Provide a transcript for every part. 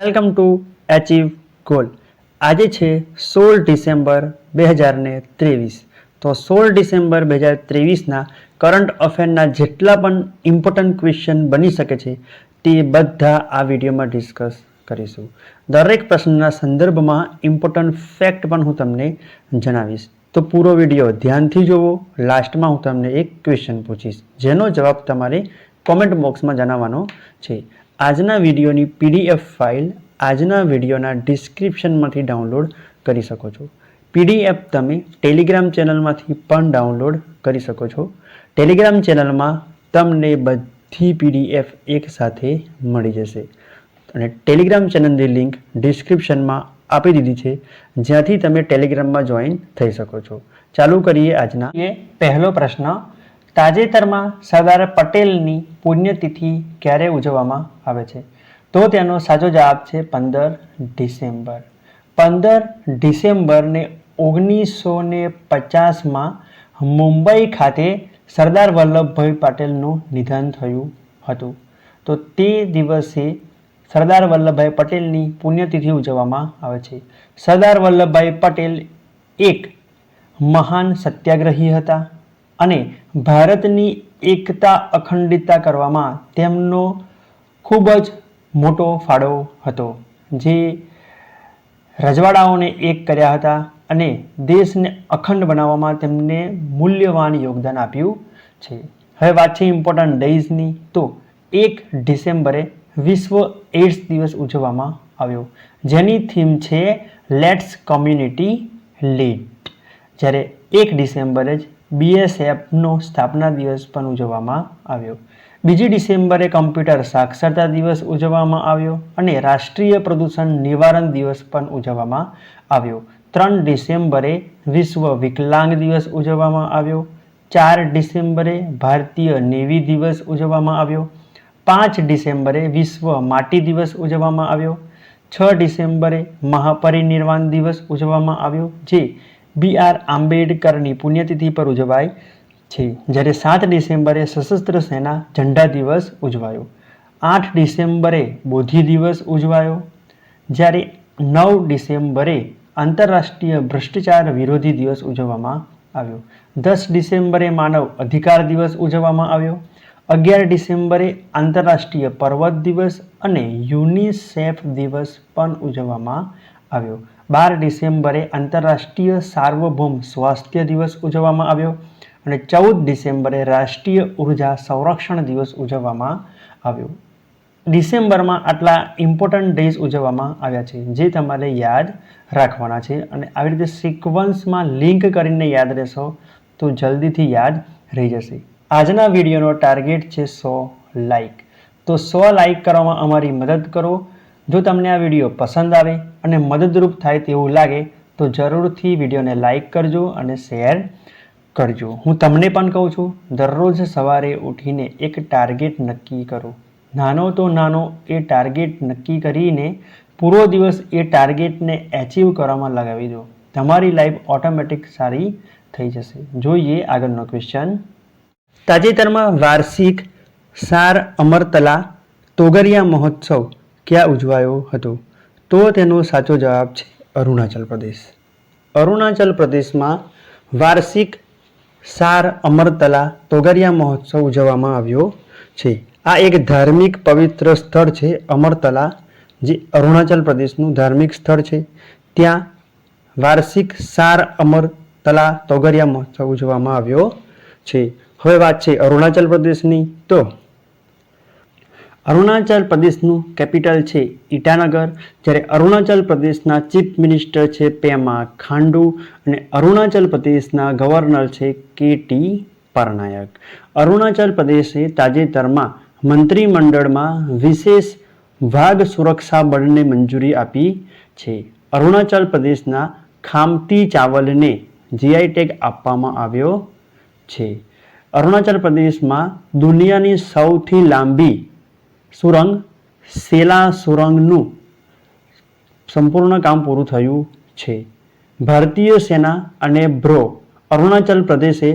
Welcome to achieve goal. આજે છે 16 December 2023. તો 16 ડિસેમ્બર 2023ના કરંટ અફેરના જેટલા પણ ઇમ્પોર્ટન્ટ ક્વેશ્ચન બની શકે છે તે બધા આ વિડીયોમાં ડિસ્કસ કરીશું. દરેક પ્રશ્નના સંદર્ભમાં ઇમ્પોર્ટન્ટ ફેક્ટ પણ હું તમને જણાવીશ. તો પૂરો વિડીયો ધ્યાનથી જોવો. લાસ્ટમાં હું તમને એક ક્વેશ્ચન પૂછીશ જેનો જવાબ તમારે કોમેન્ટ બોક્સમાં જણાવવાનો છે. આજના વિડીયોની પીડીએફ ફાઇલ આજના વિડીયોના ડિસ્ક્રિપ્શનમાંથી ડાઉનલોડ કરી શકો છો. પીડીએફ તમે ટેલિગ્રામ ચેનલમાંથી પણ ડાઉનલોડ કરી શકો છો. ટેલિગ્રામ ચેનલમાં તમને બધી પીડીએફ એકસાથે મળી જશે અને ટેલિગ્રામ ચેનલની લિંક ડિસ્ક્રિપ્શનમાં આપી દીધી છે, જ્યાંથી તમે ટેલિગ્રામમાં જોઈન થઈ શકો છો. ચાલુ કરીએ આજના પહેલો પ્રશ્ન. તાજેતરમાં સરદાર પટેલની પુણ્યતિથિ ક્યારે ઉજવવામાં આવે છે? તો તેનો સાચો જવાબ છે 15 ડિસેમ્બર. 15 ડિસેમ્બરને 1950માં મુંબઈ ખાતે સરદાર વલ્લભભાઈ પટેલનું નિધન થયું હતું. તો તે દિવસે સરદાર વલ્લભભાઈ પટેલની પુણ્યતિથિ ઉજવવામાં આવે છે. સરદાર વલ્લભભાઈ પટેલ એક મહાન સત્યાગ્રહી હતા અને ભારતની એકતા અખંડિતતા કરવામાં તેમનો ખૂબ જ મોટો ફાળો હતો, જે રજવાડાઓને એક કર્યા હતા અને દેશને અખંડ બનાવવામાં તેમને મૂલ્યવાન યોગદાન આપ્યું છે. હવે વાત છે ઇમ્પોર્ટન્ટ ડેઝની. તો 1 ડિસેમ્બરે વિશ્વ એડ્સ દિવસ ઉજવવામાં આવ્યો, જેની થીમ છે લેટ્સ કોમ્યુનિટી લીડ. જ્યારે 1 ડિસેમ્બરે જ બીએસએફનો સ્થાપના દિવસ પણ ઉજવવામાં આવ્યો. 2 ડિસેમ્બરે કમ્પ્યુટર સાક્ષરતા દિવસ ઉજવવામાં આવ્યો અને રાષ્ટ્રીય પ્રદૂષણ નિવારણ દિવસ પણ ઉજવવામાં આવ્યો. 3 ડિસેમ્બરે વિશ્વ વિકલાંગ દિવસ ઉજવવામાં આવ્યો. 4 ડિસેમ્બરે ભારતીય નેવી દિવસ ઉજવવામાં આવ્યો. 5 ડિસેમ્બરે વિશ્વ માટી દિવસ ઉજવવામાં આવ્યો. 6 ડિસેમ્બરે મહાપરિનિર્વાણ દિવસ ઉજવવામાં આવ્યો, જે BR આંબેડકરની પુણ્યતિથિ પર ઉજવાય છે. જ્યારે 7 ડિસેમ્બરે સશસ્ત્ર સેના ઝંડા દિવસ ઉજવાયો. 8 ડિસેમ્બરે બોધિ દિવસ ઉજવાયો. જ્યારે 9 ડિસેમ્બરે આંતરરાષ્ટ્રીય ભ્રષ્ટાચાર વિરોધી દિવસ ઉજવવામાં આવ્યો. 10 ડિસેમ્બરે માનવ અધિકાર દિવસ ઉજવવામાં આવ્યો. 11 ડિસેમ્બરે આંતરરાષ્ટ્રીય પર્વત દિવસ અને યુનિસેફ દિવસ પણ ઉજવવામાં આવ્યો. 12 ડિસેમ્બરે આંતરરાષ્ટ્રીય સાર્વભૌમ સ્વાસ્થ્ય દિવસ ઉજવવામાં આવ્યો અને 14 ડિસેમ્બરે રાષ્ટ્રીય ઉર્જા સંરક્ષણ દિવસ ઉજવવામાં આવ્યો. ડિસેમ્બરમાં આટલા ઇમ્પોર્ટન્ટ ડેઝ ઉજવવામાં આવ્યા છે, જે તમારે યાદ રાખવાના છે અને આવી રીતે સિક્વન્સમાં લિંક કરીને યાદ રહેશો તો જલ્દીથી યાદ રહી જશે. આજના વિડીયોનો ટાર્ગેટ છે 100 લાઇક. તો 100 લાઇક કરવામાં અમારી મદદ કરો. જો તમને આ વિડીયો પસંદ આવે અને મદદરૂપ થાય તેવું લાગે તો જરૂરથી વિડીયોને લાઇક કરજો અને શેર કરજો. હું તમને પણ કહું છું, દરરોજ સવારે ઉઠીને એક ટાર્ગેટ નક્કી કરો. નાનો તો નાનો એ ટાર્ગેટ નક્કી કરીને પૂરો દિવસ એ ટાર્ગેટને એચીવ કરવામાં લગાવી દો. તમારી લાઈફ ઓટોમેટિક સારી થઈ જશે. જોઈએ આગળનો ક્વેશ્ચન. તાજેતરમાં વાર્ષિક સાર અમરતલા તોગરિયા મહોત્સવ ક્યાં ઉજવાયો હતો? તો તેનો સાચો જવાબ છે અરુણાચલ પ્રદેશ. અરુણાચલ પ્રદેશમાં વાર્ષિક સાર અમરતલા તોગરિયા મહોત્સવ ઉજવવામાં આવ્યો છે. આ એક ધાર્મિક પવિત્ર સ્થળ છે. અમરતલા જે અરુણાચલ પ્રદેશનું ધાર્મિક સ્થળ છે, ત્યાં વાર્ષિક સાર અમરતલા તોગરિયા મહોત્સવ ઉજવવામાં આવ્યો છે. હવે વાત છે અરુણાચલ પ્રદેશની. તો અરુણાચલ પ્રદેશનું કેપિટલ છે ઈટાનગર. જ્યારે અરુણાચલ પ્રદેશના ચીફ મિનિસ્ટર છે પેમા ખાંડુ અને અરુણાચલ પ્રદેશના ગવર્નર છે KT પરનાયક. અરુણાચલ પ્રદેશે તાજેતરમાં મંત્રીમંડળમાં વિશેષ વાઘ સુરક્ષા બળને મંજૂરી આપી છે. અરુણાચલ પ્રદેશના ખામતી ચાવલને GI ટેગ આપવામાં આવ્યો છે. અરુણાચલ પ્રદેશમાં દુનિયાની સૌથી લાંબી સુરંગ સેલા સુરંગનું સંપૂર્ણ કામ પૂરું થયું છે. ભારતીય સેના અને અરુણાચલ પ્રદેશે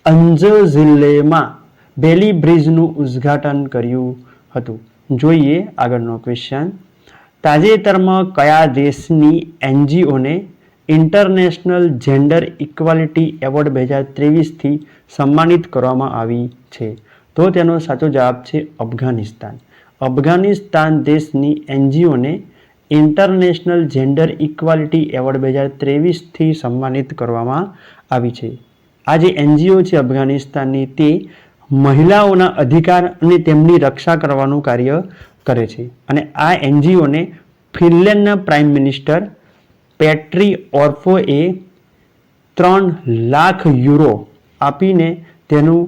અંજલ જિલ્લામાં બેલી બ્રિજનું ઉદ્ઘાટન કર્યું હતું. જોઈએ આગળનો ક્વેશ્ચન. તાજેતરમાં કયા દેશની એનજીઓને ઇન્ટરનેશનલ જેન્ડર ઇક્વાલિટી એવોર્ડ 2023થી સન્માનિત કરવામાં આવી છે? તો તેનો સાચો જવાબ છે અફઘાનિસ્તાન. અફઘાનિસ્તાન દેશની એનજીઓને ઇન્ટરનેશનલ જેન્ડર ઇક્વાલિટી એવોર્ડ 2023થી સન્માનિત કરવામાં આવી છે. આ જે એનજીઓ છે અફઘાનિસ્તાનની, તે મહિલાઓના અધિકાર અને તેમની રક્ષા કરવાનું કાર્ય કરે છે. અને આ એનજીઓને ફિનલેન્ડના પ્રાઇમ મિનિસ્ટર પેટ્રી ઓર્પોએ 3 લાખ યુરો આપીને તેનું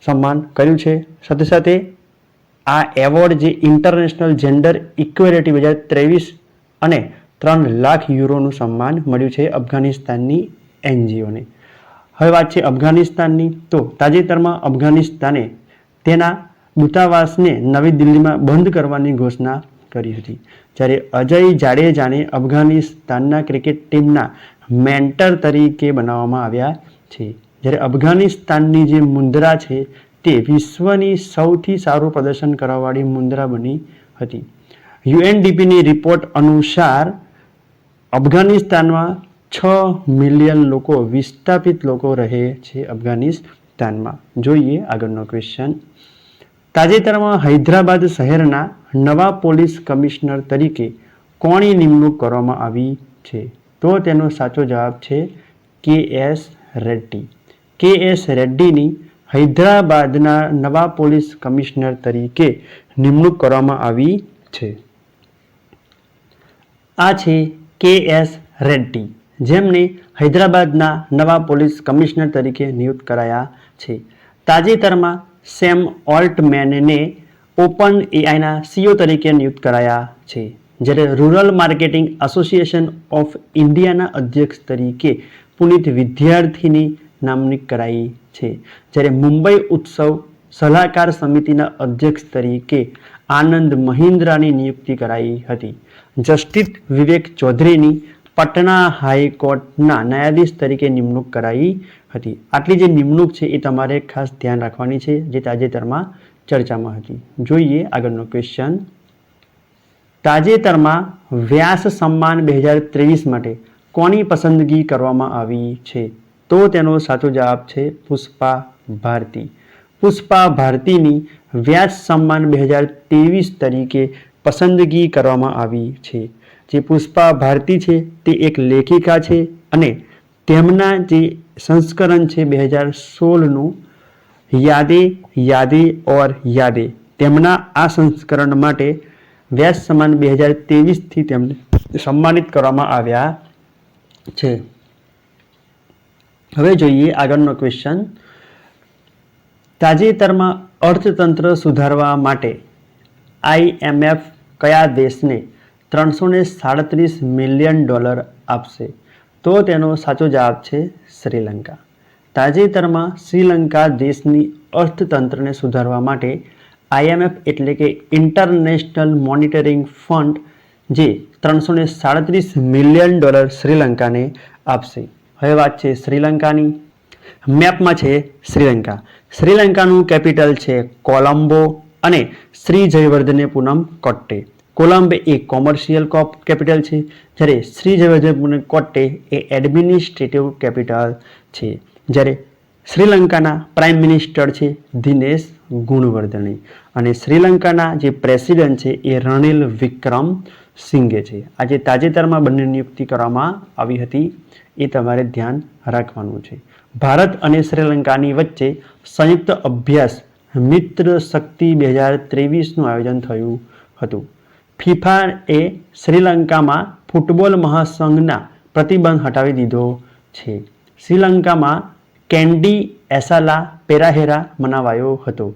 સન્માન કર્યું છે. સાથે સાથે આ એવોર્ડ જે ઇન્ટરનેશનલ જેન્ડર ઇક્વેલિટી 2023 અને 3 લાખ યુરોનું સન્માન મળ્યું છે અફઘાનિસ્તાનની એનજીઓને. હવે વાત છે અફઘાનિસ્તાનની. તો તાજેતરમાં અફઘાનિસ્તાને તેના દૂતાવાસને નવી દિલ્હીમાં બંધ કરવાની ઘોષણા કરી હતી. જ્યારે અજય જાડેજાને અફઘાનિસ્તાનના ક્રિકેટ ટીમના મેન્ટર તરીકે બનાવવામાં આવ્યા છે. જ્યારે અફઘાનિસ્તાનની જે મુદ્રા છે તે વિશ્વની સૌથી સારું પ્રદર્શન કરવાવાળી મુદ્રા બની હતી. યુએનડીપીની રિપોર્ટ અનુસાર અફઘાનિસ્તાનમાં 6 મિલિયન લોકો વિસ્થાપિત લોકો રહે છે અફઘાનિસ્તાનમાં. જોઈએ આગળનો ક્વેશ્ચન. તાજેતરમાં હૈદરાબાદ શહેરના નવા પોલીસ કમિશનર તરીકે કોની નિમણૂક કરવામાં આવી છે? તો તેનો સાચો જવાબ છે કે.એસ. રેડ્ડી. કે.એસ. રેડ્ડીની હૈદરાબાદના નવા પોલીસ કમિશનર તરીકે નિમણૂક કરવામાં આવી છે. આ છે કે.એસ. રેડ્ડી, જેમને હૈદરાબાદના નવા પોલીસ કમિશનર તરીકે નિયુક્ત કરાયા છે. તાજેતરમાં સેમ ઓલ્ટમેનને ઓપન એઆઈના સીઈઓ તરીકે નિયુક્ત કરાયા છે. જ્યારે રૂરલ માર્કેટિંગ એસોસિએશન ઓફ ઇન્ડિયાના અધ્યક્ષ તરીકે પુનિત વિદ્યાર્થીની નામણી કરાઈ છે. જ્યારે મુંબઈ ઉત્સવ સલાહકાર સમિતિના અધ્યક્ષ તરીકે આનંદ મહિન્દ્રાની નિયુક્તિ કરાઈ હતી. જસ્ટિસ વિવેક ચૌધરીની પટના હાઈકોર્ટના ન્યાયાધીશ તરીકે નિમણૂક કરાઈ હતી. આટલી જે નિમણૂક છે એ તમારે ખાસ ધ્યાન રાખવાની છે, જે તાજેતરમાં ચર્ચામાં હતી. જોઈએ આગળનો ક્વેશ્ચન. તાજેતરમાં વ્યાસ સન્માન 2023 માટે કોની પસંદગી કરવામાં આવી છે? તો તેનો સાચો જવાબ છે પુષ્પા ભારતી. પુષ્પા ભારતીની વ્યાસ સન્માન 2023 તરીકે પસંદગી કરવામાં આવી છે. જે પુષ્પા ભારતી છે તે એક લેખિકા છે અને તેમના જે સંસ્કરણ છે 2016નું યાદે ઓર યાદે, તેમના આ સંસ્કરણ માટે વ્યાસ સન્માન 2023થી તેમને સન્માનિત કરવામાં આવ્યા છે. હવે જોઈએ આગળનો ક્વેશ્ચન. તાજેતરમાં અર્થતંત્ર સુધારવા માટે IMF કયા દેશને $337 મિલિયન આપશે? તો તેનો સાચો જવાબ છે શ્રીલંકા. તાજેતરમાં શ્રીલંકા દેશની અર્થતંત્રને સુધારવા માટે IMF એટલે કે ઇન્ટરનેશનલ મોનિટરિંગ ફંડ જે $337 મિલિયન શ્રીલંકાને આપશે. હવે વાત છે શ્રીલંકાની. મેપમાં છે શ્રીલંકા. શ્રીલંકાનું કેપિટલ છે કોલંબો અને શ્રી જયવર્ધને પૂનમ કોટ્ટે. કોલંબો એ કોમર્શિયલ કેપિટલ છે, જ્યારે શ્રી જયવર્ધને કોટ્ટે એ એડમિનિસ્ટ્રેટિવ કેપિટલ છે. જ્યારે શ્રીલંકાના પ્રાઇમ મિનિસ્ટર છે દિનેશ ગુણવર્ધને અને શ્રીલંકાના જે પ્રેસિડેન્ટ છે એ રણિલ વિક્રમસિંઘે છે. આજે તાજેતરમાં બંને નિયુક્તિ કરવામાં આવી હતી, એ તમારે ધ્યાન રાખવાનું છે. ભારત અને શ્રીલંકાની વચ્ચે સંયુક્ત અભ્યાસ મિત્ર શક્તિ 2023નું આયોજન થયું હતું. ફિફાએ શ્રીલંકામાં ફૂટબોલ મહાસંઘના પ્રતિબંધ હટાવી દીધો છે. શ્રીલંકામાં કેન્ડી એસાલા પેરાહેરા મનાવાયો હતો.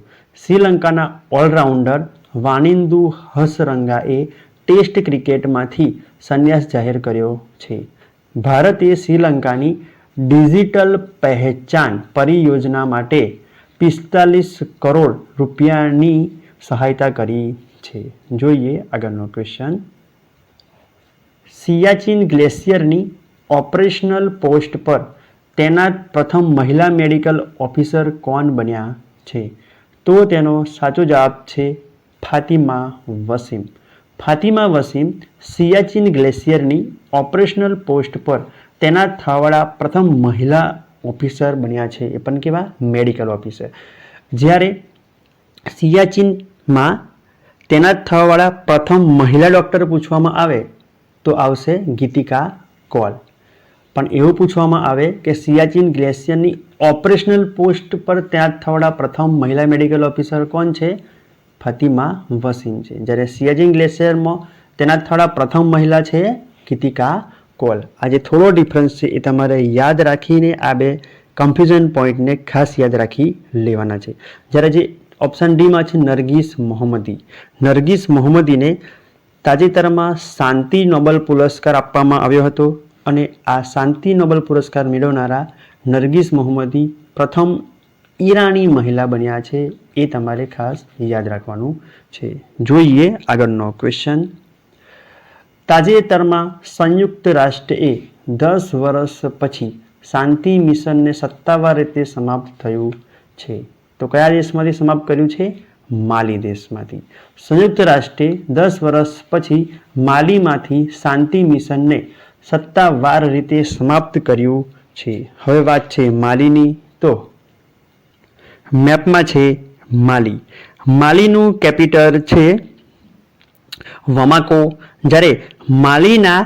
શ્રીલંકાના ઓલરાઉન્ડર વાનિંદુ હસરંગાએ ટેસ્ટ ક્રિકેટમાંથી સંન્યાસ જાહેર કર્યો છે. ભારતે શ્રીલંકાની ડિજિટલ પહેચાન પરિયોજના માટે 45 કરોડ રૂપિયાની સહાયતા કરી છે. જોઈએ આગળનો ક્વેશ્ચન. સિયાચીન ગ્લેશિયરની ઓપરેશનલ પોસ્ટ પર તૈનાત પ્રથમ મહિલા મેડિકલ ઓફિસર કોણ બન્યા છે? તો તેનો સાચો જવાબ છે ફાતિમા વસીમ. ફાતિમા વસીમ સિયાચીન ગ્લેશિયરની ઓપરેશનલ પોસ્ટ પર તૈનાત થવાવાળા પ્રથમ મહિલા ઓફિસર બન્યા છે. એ પણ કેવા? Medical officer. જ્યારે સિયાચીનમાં તૈનાત થવાવાળા પ્રથમ મહિલા ડૉક્ટર પૂછવામાં આવે તો આવશે ગીતિકા કૌલ. પણ એવું પૂછવામાં આવે કે સિયાચીન ગ્લેશિયરની ઓપરેશનલ પોસ્ટ પર તૈનાત થવાવાળા પ્રથમ મહિલા મેડિકલ ઓફિસર કોણ છે? ફાતિમા વસીમ છે. જ્યારે સિયાચીન ગ્લેશિયરમાં તૈનાત થવાવાળા પ્રથમ મહિલા છે ગીતિકા કૌલ. આ જે થોડો ડિફરન્સ છે એ તમારે યાદ રાખીને આ બે કન્ફ્યુઝન પોઈન્ટને ખાસ યાદ રાખી લેવાના છે. જ્યારે જે ઓપ્શન ડીમાં છે નરગીસ મોહમ્મદી. નરગીસ મોહમ્મદીને તાજેતરમાં શાંતિ નોબેલ પુરસ્કાર આપવામાં આવ્યો હતો અને આ શાંતિ નોબેલ પુરસ્કાર મેળવનારા નરગીસ મોહમ્મદી પ્રથમ ઈરાની મહિલા બન્યા છે. એ તમારે ખાસ યાદ રાખવાનું છે. જોઈએ આગળનો ક્વેશ્ચન. તાજેતરમાં સંયુક્ત રાષ્ટ્રએ 10 વર્ષ પછી શાંતિ મિશનને સત્તાવાર રીતે સમાપ્ત થયું છે. તો કયા દેશમાંથી સમાપ્ત કર્યું છે? માલી દેશમાંથી. સંયુક્ત રાષ્ટ્રે 10 વર્ષ પછી માલીમાંથી શાંતિ મિશનને સત્તાવાર રીતે સમાપ્ત કર્યું છે. હવે વાત છે માલીની, તો મેપમાં છે માલી. માલીનું કેપિટલ છે વમાકો. જ્યારે માલીના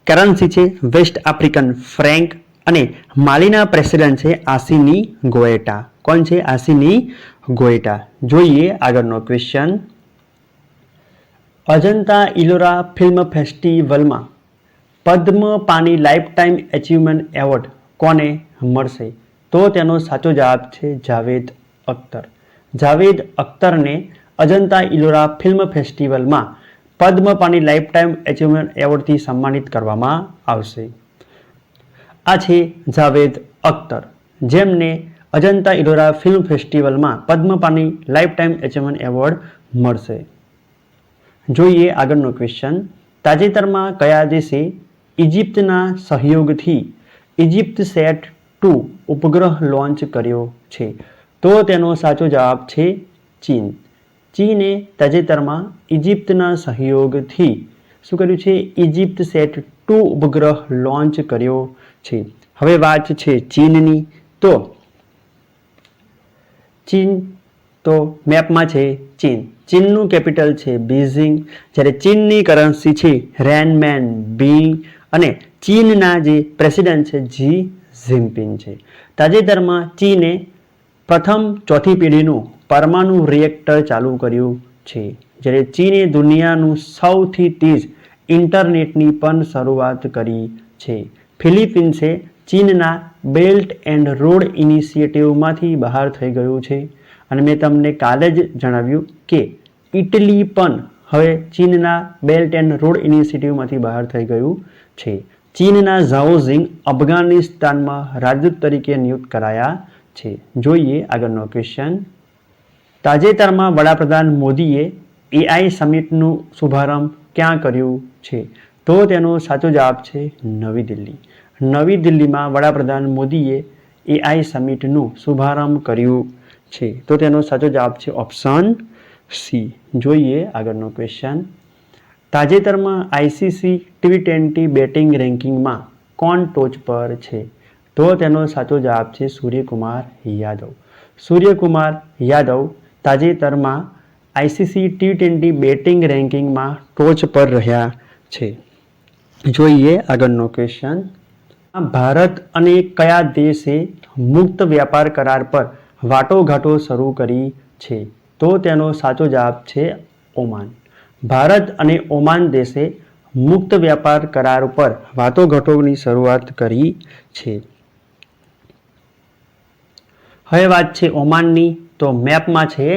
કરન્સી છે વેસ્ટ આફ્રિકન ફ્રેન્ક અને માલીના પ્રેસિડેન્ટ છે આસીની ગોએટા. કોણ છે? આસીની ગોએટા. જોઈએ આગળનો ક્વેશ્ચન. અજંતા ઇલોરા ફિલ્મ ફેસ્ટિવલમાં પદ્મ પાની લાઈફ ટાઈમ એચિવમેન્ટ એવોર્ડ કોને મળશે? તો તેનો સાચો જવાબ છે જાવેદ અખ્તર. જાવેદ અખ્તરને અજંતા ઇલોરા ફિલ્મ ફેસ્ટિવલમાં પદ્મ પાની લાઈફ ટાઈમ એચિવમેન્ટ એવોર્ડથી સન્માનિત કરવામાં આવશે. આ છે જાવેદ અખ્તર, જેમને અજંતા ઇલોરા ફિલ્મ ફેસ્ટિવલમાં પદ્મ પાની લાઈફ ટાઈમ એચિવમેન્ટ એવોર્ડ મળશે. જોઈએ આગળનો ક્વેશ્ચન. તાજેતરમાં કયા દેશે ઇજિપ્તના સહયોગથી ઇજિપ્તસેટ-2 ઉપગ્રહ લોન્ચ કર્યો છે? તો તેનો સાચો જવાબ છે ચીન. ચીને તાજેતરમાં ઇજિપ્તના સહયોગથી શું કર્યું છે? ઇજિપ્તસેટ-2 ઉપગ્રહ લોન્ચ કર્યો છે. હવે વાત છે ચીનની, તો ચીન તો મેપમાં છે ચીન. ચીનનું કેપિટલ છે બીજિંગ. જ્યારે ચીનની કરન્સી છે રેનમેન બિંગ અને ચીનના જે પ્રેસિડેન્ટ છે જી જિનપિંગ છે. તાજેતરમાં ચીને પ્રથમ ચોથી પેઢીનું પરમાણુ રિએક્ટર ચાલુ કર્યું છે. જ્યારે ચીને દુનિયાનું સૌથી તેજ ઇન્ટરનેટની પણ શરૂઆત કરી છે. ફિલિપિન્સે ચીનના બેલ્ટ એન્ડ રોડ ઇનિશિયેટિવમાંથી બહાર થઈ ગયું છે. અને મેં તમને કાલે જ જણાવ્યું કે ઇટલી પણ હવે ચીનના બેલ્ટ એન્ડ રોડ ઇનિશિયેટિવમાંથી બહાર થઈ ગયું છે. ચીનના ઝાઓ ઝિંગ અફઘાનિસ્તાનમાં રાજદૂત તરીકે નિયુક્ત કરાયા છે. જોઈએ આગળનો ક્વેશ્ચન. તાજેતરમાં વડાપ્રધાન મોદીએ એઆઈ સમિટનું શુભારંભ ક્યાં કર્યું છે? તો તેનો સાચો જવાબ છે નવી દિલ્હી. નવી દિલ્હીમાં વડાપ્રધાન મોદીએ એઆઈ સમિટનું શુભારંભ કર્યું છે. તો તેનો સાચો જવાબ છે ઓપ્શન સી. જોઈએ આગળનો ક્વેશ્ચન. તાજેતરમાં આઈસીસી T20 બેટિંગ રેન્કિંગમાં કોણ ટોચ પર છે? તો તેનો સાચો જવાબ છે સૂર્યકુમાર યાદવ. સૂર્યકુમાર યાદવ તાજેતરમાં આઈસીસી T20 બેટિંગ રેન્કિંગમાં ટોચ પર રહ્યા છે. જોઈએ આગળનો ક્વેશ્ચન. ભારત અને કયા દેશે મુક્ત વ્યાપાર કરાર પર વાટાઘાટો શરૂ કરી છે? તો તેનો સાચો જવાબ છે ઓમાન. ભારત અને ઓમાન દેશે મુક્ત વ્યાપાર કરાર પર વાટાઘાટોની શરૂઆત કરી છે. હવે વાત છે ઓમાનની, તો મેપમાં છે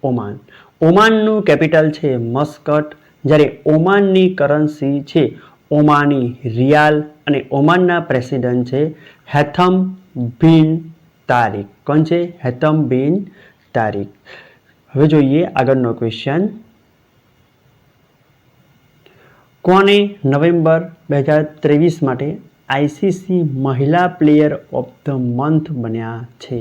ઓમાન. ઓમાનનું કેપિટલ છે મસ્કટ. જ્યારે ઓમાનની કરન્સી છે ઓમાની રિયાલ અને ઓમાનના પ્રેસિડેન્ટ છે હેથમ બિન તારિક. કોણ છે? હેથમ બિન તારિક. હવે જોઈએ આગળનો ક્વેશ્ચન. કોને નવેમ્બર 2023 માટે આઈસીસી મહિલા પ્લેયર ઓફ ધ મંથ બન્યા છે?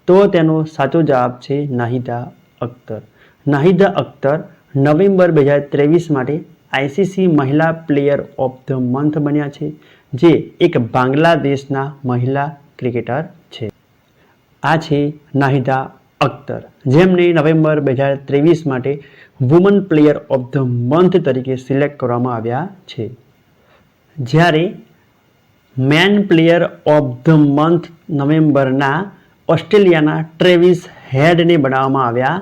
તો તેનો સાચો જવાબ છે નાહિદા અખ્તર. નાહિદા અખ્તર નવેમ્બર 2023 માટે આઈસીસી મહિલા પ્લેયર ઓફ ધ મંથ બન્યા છે, જે એક બાંગ્લાદેશના મહિલા ક્રિકેટર છે. આ છે નાહિદા અખ્તર, જેમને નવેમ્બર 2023 માટે woman player of the month તરીકે સિલેક્ટ કરવામાં આવ્યા છે. જ્યારે man player of the month નવેમ્બરના ઓસ્ટ્રેલિયાના ટ્રેવિસ હેડને બનાવવામાં આવ્યા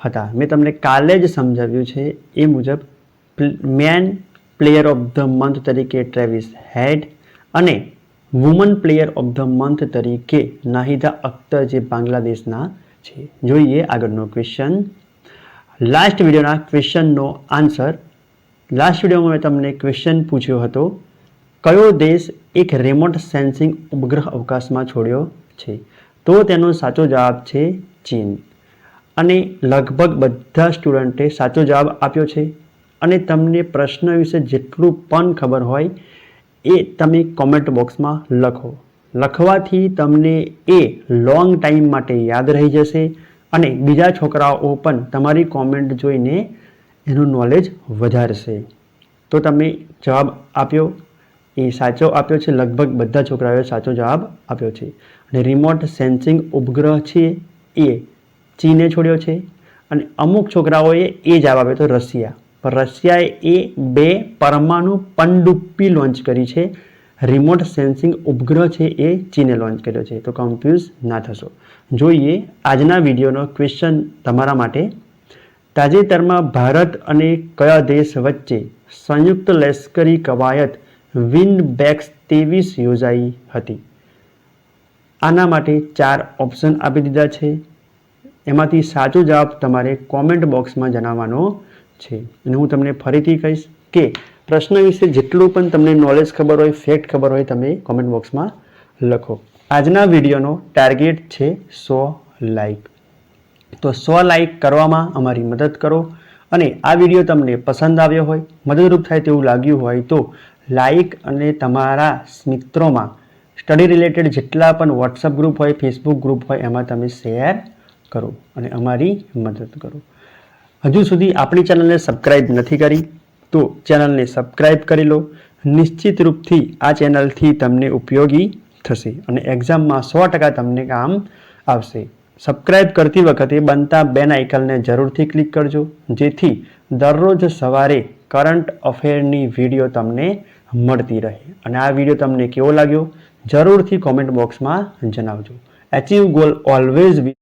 હતા. મેં તમને કાલે જ સમજાવ્યું છે એ મુજબ man player of the month તરીકે ટ્રેવિસ હેડ અને woman player of the month તરીકે નાહિદા અખ્તર, જે બાંગ્લાદેશના છે. જોઈએ આગળનો ક્વેશ્ચન. લાસ્ટ વિડીયોના ક્વેશ્ચનનો આન્સર. લાસ્ટ વિડીયોમાં મેં તમને ક્વેશ્ચન પૂછ્યો હતો, કયો દેશ એક રિમોટ સેન્સિંગ ઉપગ્રહ અવકાશમાં છોડ્યો છે? તો તેનો સાચો જવાબ છે ચીન. અને લગભગ બધા સ્ટુડન્ટે સાચો જવાબ આપ્યો છે. અને તમને પ્રશ્ન વિશે જેટલું પણ ખબર હોય એ તમે કોમેન્ટ બોક્સમાં લખો. લખવાથી તમને એ લોંગ ટાઈમ માટે યાદ રહી જશે અને બીજા છોકરાઓ પણ તમારી કોમેન્ટ જોઈને એનું નોલેજ વધારશે. તો તમે જવાબ આપ્યો એ સાચો આપ્યો છે. લગભગ બધા છોકરાઓએ સાચો જવાબ આપ્યો છે. અને રિમોટ સેન્સિંગ ઉપગ્રહ છે એ ચીને છોડ્યો છે. અને અમુક છોકરાઓએ એ જવાબ આપ્યો તો રશિયા, પણ રશિયાએ એ 2 પરમાણુ પનડુબ્બી લોન્ચ કરી છે. રિમોટ સેન્સિંગ ઉપગ્રહ છે એ ચીને લોન્ચ કર્યો છે. તો કન્ફ્યુઝ ના થશો. જોઈએ આજના વિડીયોનો ક્વેશ્ચન તમારા માટે. તાજેતરમાં ભારત અને કયા દેશ વચ્ચે સંયુક્ત લશ્કરી કવાયત વિન્ડ બેક્સ 23 યોજાઈ હતી? આના માટે 4 ઓપ્શન આપી દીધા છે. એમાંથી સાચો જવાબ તમારે કોમેન્ટ બોક્સમાં જણાવવાનો છે. અને હું તમને ફરીથી કહીશ કે પ્રશ્ન વિશે જેટલું પણ તમને નોલેજ ખબર હોય, ફેક્ટ ખબર હોય, તમે કોમેન્ટ બોક્સમાં લખો. આજના વિડીયોનો ટાર્ગેટ છે 100 લાઈક. તો 100 લાઈક કરવામાં અમારી મદદ કરો. અને આ વિડીયો તમને પસંદ આવ્યો હોય, મદદરૂપ થાય તેવું લાગ્યું હોય તો લાઈક અને તમારા મિત્રોમાં સ્ટડી રિલેટેડ જેટલા પણ વોટ્સઅપ ગ્રુપ હોય, ફેસબુક ગ્રુપ હોય, એમાં તમે શેર કરો અને અમારી મદદ કરો. હજુ સુધી આપણી ચેનલને સબસ્ક્રાઈબ નથી કરી તો ચેનલને સબસ્ક્રાઈબ કરી લો. નિશ્ચિત રૂપથી આ ચેનલથી તમને ઉપયોગી થશે અને એક્ઝામમાં 100% તમને કામ આવશે. સબસ્ક્રાઈબ કરતી વખતે બનતા બેલ આઇકનને જરૂરથી ક્લિક કરજો, જેથી દરરોજ સવારે કરંટ અફેરની વિડીયો તમને મળતી રહે. અને આ વિડીયો તમને કેવો લાગ્યો જરૂરથી કોમેન્ટ બોક્સમાં જણાવજો. Achieve goal always